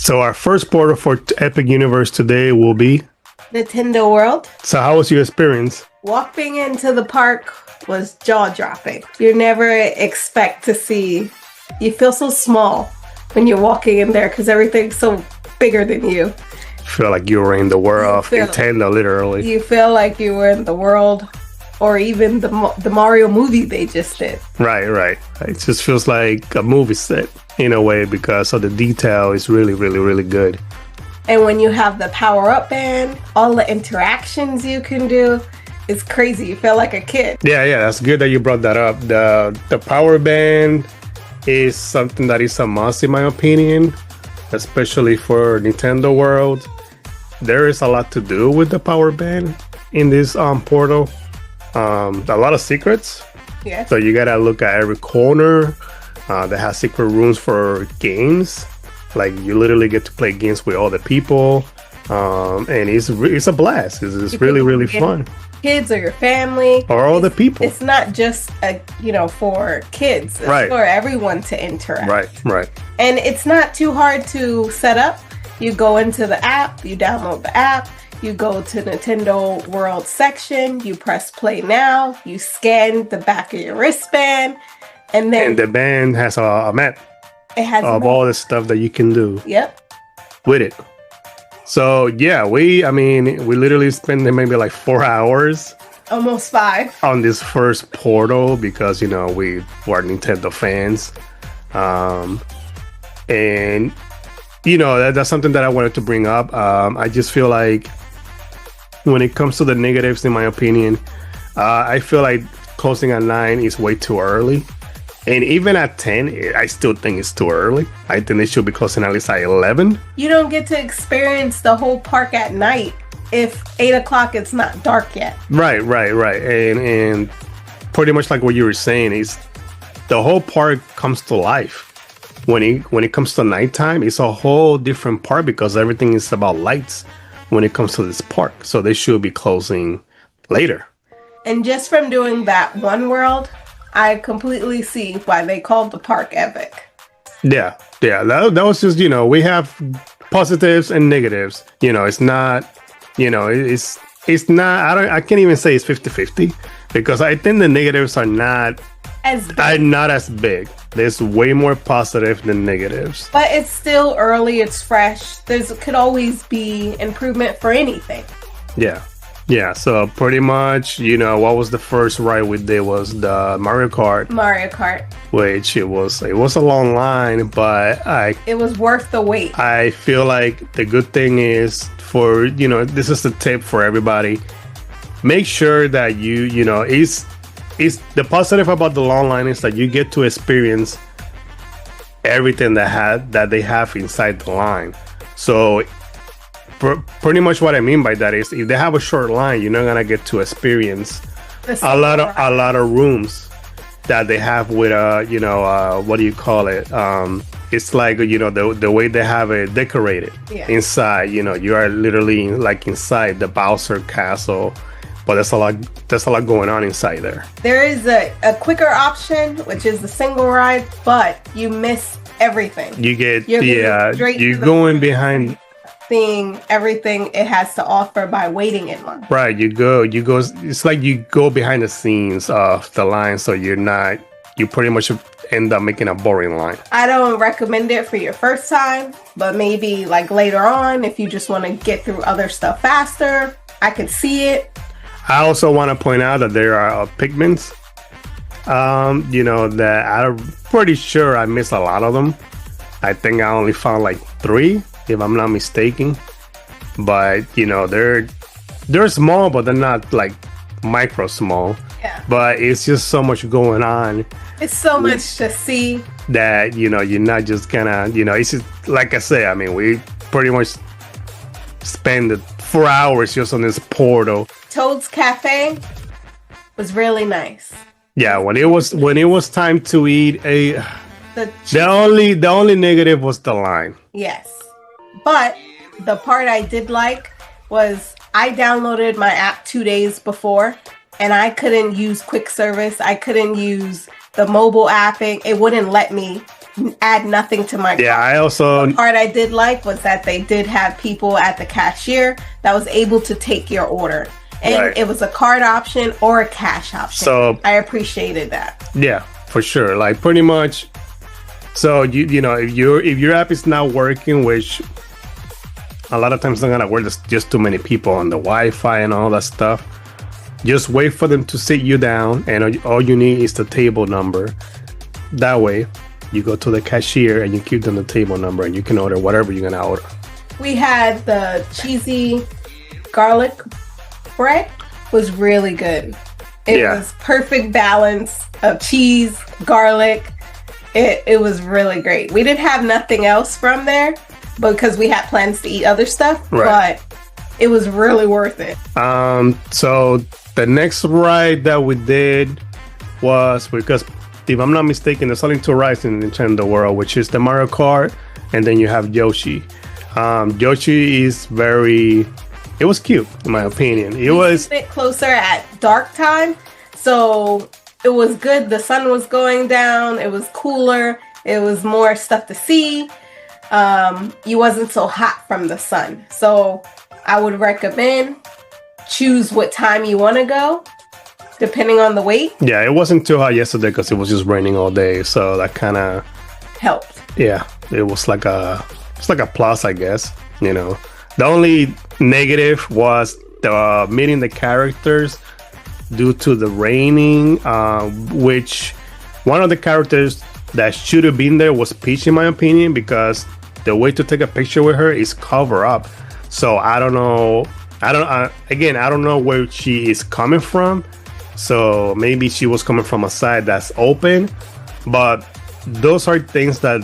So our first portal for Epic Universe today will be. Nintendo World. So how was your experience? Walking into the park was jaw-dropping. You never expect to see. You feel so small when you're walking in there because everything's so bigger than you. Feel like you were in the world of Nintendo, literally. You feel like you were in the world, or even the Mario movie they just did. Right. It just feels like a movie set in a way because of the detail is really, really, really good. And when you have the power-up band, all the interactions you can do, it's crazy. You feel like a kid. Yeah, that's good that you brought that up. The power band is something that is a must in my opinion, especially for Nintendo World. There is a lot to do with the power band in this portal. A lot of secrets. Yeah. So you gotta look at every corner. They have secret rooms for games. Like you literally get to play games with all the people, and it's a blast. It's really, really fun. Kids or your family or all the people. It's not just for kids. It's right. For everyone to interact. Right. And it's not too hard to set up. You go into the app, you download the app, you go to Nintendo World section, you press play now, you scan the back of your wristband, and the band has a map. It has of all the stuff that you can do. Yep. With it. So yeah, we literally spent maybe like 4 hours. Almost 5. On this first portal because, we were Nintendo fans. And, that's something that I wanted to bring up. I just feel like when it comes to the negatives, in my opinion, I feel like closing at 9 is way too early. And even at 10, I still think it's too early. I think they should be closing at least at 11. You don't get to experience the whole park at night if 8 o'clock it's not dark yet. Right. And pretty much like what you were saying is the whole park comes to life. When it comes to nighttime, it's a whole different park because everything is about lights when it comes to this park. So they should be closing later. And just from doing that one world, I completely see why they called the park epic. Yeah. That was just, we have positives and negatives. It's not, it's not, I can't even say it's 50-50 because I think the negatives are not as big. There's way more positive than negatives. But it's still early, it's fresh. Could always be improvement for anything. Yeah, so pretty much, what was the first ride we did was the Mario Kart. Which it was a long line, but it was worth the wait. I feel like the good thing is for, this is the tip for everybody. Make sure that is the positive about the long line is that you get to experience everything that they have inside the line. So pretty much what I mean by that is if they have a short line, you're not gonna get to experience a lot of rooms that they have with what do you call it? It's like the way they have it decorated inside. You are literally like inside the Bowser Castle, but there's a lot going on inside there. There is a quicker option, which is the single ride, but you miss everything. You get you're going behind. Seeing everything it has to offer by waiting in line. Right, you go. It's like you go behind the scenes of the line, so you pretty much end up making a boring line. I don't recommend it for your first time, but maybe like later on, if you just want to get through other stuff faster, I could see it. I also want to point out that there are pigments. That I'm pretty sure I missed a lot of them. I think I only found like 3. If I'm not mistaken, but they're small, but they're not like micro small. Yeah. But it's just so much going on. It's so much to see that you're not just gonna it's just, like I say. I mean, we pretty much spend 4 hours just on this portal. Toad's Cafe was really nice. Yeah, when it was time to eat the only negative was the line. Yes. But the part I did like was I downloaded my app 2 days before and I couldn't use quick service. I couldn't use the mobile apping. It wouldn't let me add nothing to my Yeah, cart. I also The part I did like was that they did have people at the cashier that was able to take your order. And Right. it was a card option or a cash option. So- I appreciated that. yeah, for sure. Like pretty much. So you know if your app is not working, which a lot of times it's not gonna work. There's just too many people on the Wi-Fi and all that stuff. Just wait for them to sit you down, and all you need is the table number. That way, you go to the cashier and you give them the table number, and you can order whatever you're gonna order. We had the cheesy garlic bread was really good. It Yeah. was perfect balance of cheese, garlic. It was really great. We didn't have nothing else from there because we had plans to eat other stuff, Right. but it was really worth it. So the next ride that we did was, because if I'm not mistaken, there's only two rides in Nintendo World, which is the Mario Kart, and then you have Yoshi. Yoshi is it was cute in my opinion. It was a bit closer at dark time, so it was good. The sun was going down. It was cooler. It was more stuff to see. You wasn't so hot from the sun, so I would recommend choose what time you want to go, depending on the weight. Yeah, it wasn't too hot yesterday because it was just raining all day, so that kind of Helped. yeah, it was like it's like a plus, I guess. You know, the only negative was the meeting the characters due to the raining, which one of the characters that should have been there was Peach, in my opinion, because the way to take a picture with her is cover up. So I don't know. I don't know where she is coming from. So maybe she was coming from a side that's open, but those are things that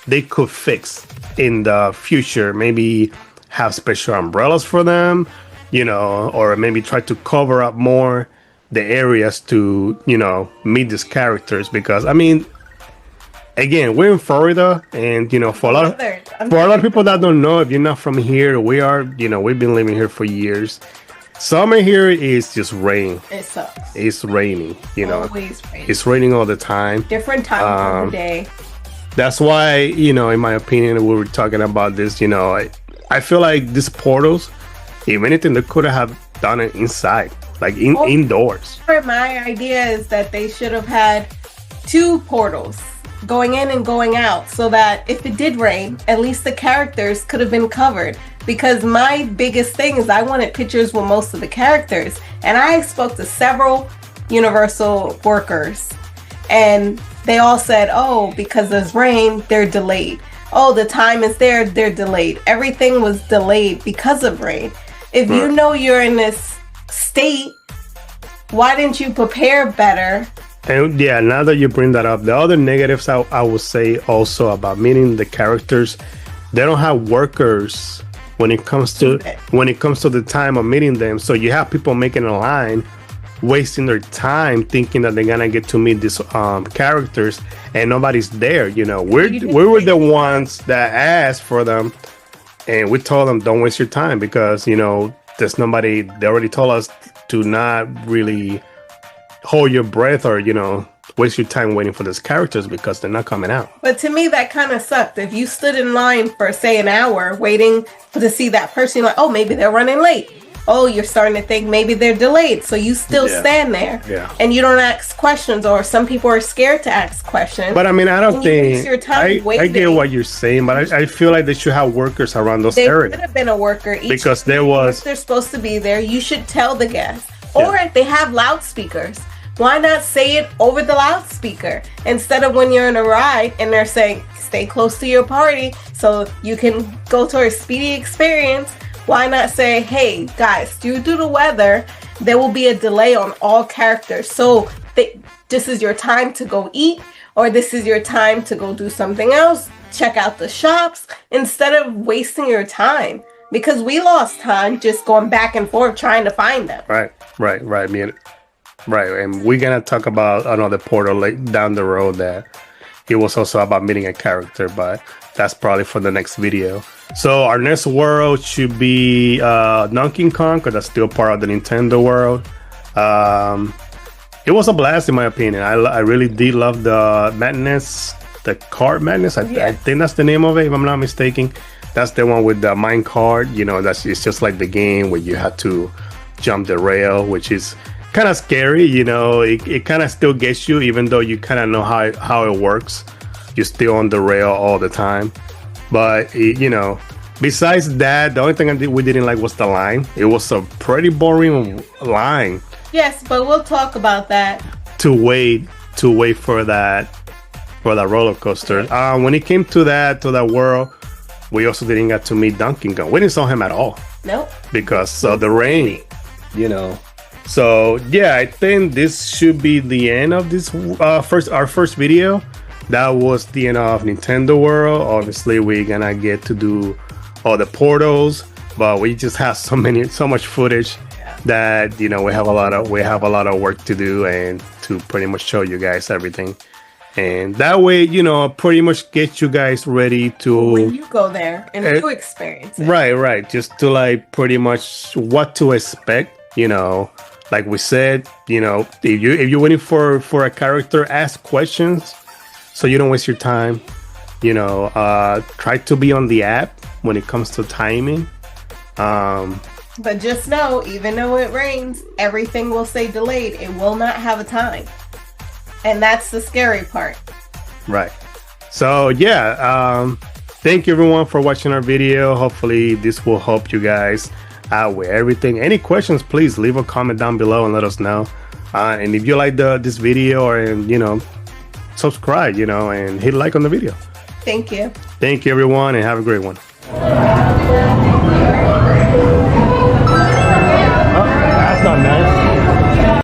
they could fix in the future. Maybe have special umbrellas for them, you know, or maybe try to cover up more the areas to, you know, meet these characters. Because I mean, again, we're in Florida, and you know, for a lot of people that don't know, if you're not from here, we've been living here for years. Summer here is just rain. It sucks. It's raining, you know. Always rain. It's raining all the time. Different times of the day. That's why, you know, in my opinion, we were talking about this, you know, I feel like these portals, if anything, they could have done it inside, like indoors. My idea is that they should have had 2 portals going in and going out, so that if it did rain, at least the characters could have been covered. Because my biggest thing is I wanted pictures with most of the characters, and I spoke to several Universal workers, and they all said, oh, because there's rain, they're delayed. Oh, the time is there, they're delayed. Everything was delayed because of rain. If you know you're in this state, why didn't you prepare better? And yeah, now that you bring that up, the other negatives I would say also about meeting the characters, they don't have workers when it comes to the time of meeting them. So you have people making a line, wasting their time thinking that they're gonna get to meet these characters, and nobody's there. You know, we were the ones that asked for them, and we told them don't waste your time, because you know there's nobody. They already told us to not really hold your breath, or you know, waste your time waiting for those characters because they're not coming out. But to me, that kind of sucked. If you stood in line for, say, an hour waiting to see that person, you're like, oh, maybe they're running late. Oh, you're starting to think maybe they're delayed. So you still stand there and you don't ask questions, or some people are scared to ask questions. But I mean, I don't think your time I get what you're saying, but I feel like they should have workers around those there areas. There should have been a worker. Because there was. If they're supposed to be there, you should tell the guests. Or if they have loudspeakers, why not say it over the loudspeaker instead of when you're in a ride and they're saying, stay close to your party so you can go to a speedy experience. Why not say, hey, guys, due to the weather, there will be a delay on all characters. So this is your time to go eat, or this is your time to go do something else. Check out the shops instead of wasting your time. Because we lost time just going back and forth trying to find them. Right. And we're going to talk about another portal down the road that it was also about meeting a character, but that's probably for the next video. So our next world should be Donkey Kong, because that's still part of the Nintendo world. It was a blast in my opinion. I really did love the Madness the Card Madness. I Yeah. think that's the name of it, if I'm not mistaken. That's the one with the mine card. You know, it's just like the game where you have to jump the rail, which is kind of scary. You know, it kind of still gets you, even though you kind of know how it works. You're still on the rail all the time. But you know, besides that, the only thing we didn't like was the line. It was a pretty boring line. Yes, but we'll talk about that. To wait for that roller coaster. When it came to that world, we also didn't get to meet Donkey Kong. We didn't saw him at all Nope. because of the rain, you know. So yeah, I think this should be the end of this our first video. That was the end of Nintendo World. Obviously, we're gonna get to do all the portals, but we just have so much footage that, you know, we have a lot of work to do and to pretty much show you guys everything. And that way, you know, pretty much get you guys ready to When you go there and you experience it. right, just to like pretty much what to expect. You know, like we said, you know, if you're waiting for a character, ask questions so you don't waste your time. You know, try to be on the app when it comes to timing. But just know, even though it rains, everything will say delayed. It will not have a time. And that's the scary part. Right. So yeah, thank you everyone for watching our video. Hopefully this will help you guys out with everything. Any questions, please leave a comment down below and let us know. And if you like this video, or you know, subscribe, you know, and hit like on the video. Thank you. Thank you everyone, and have a great one.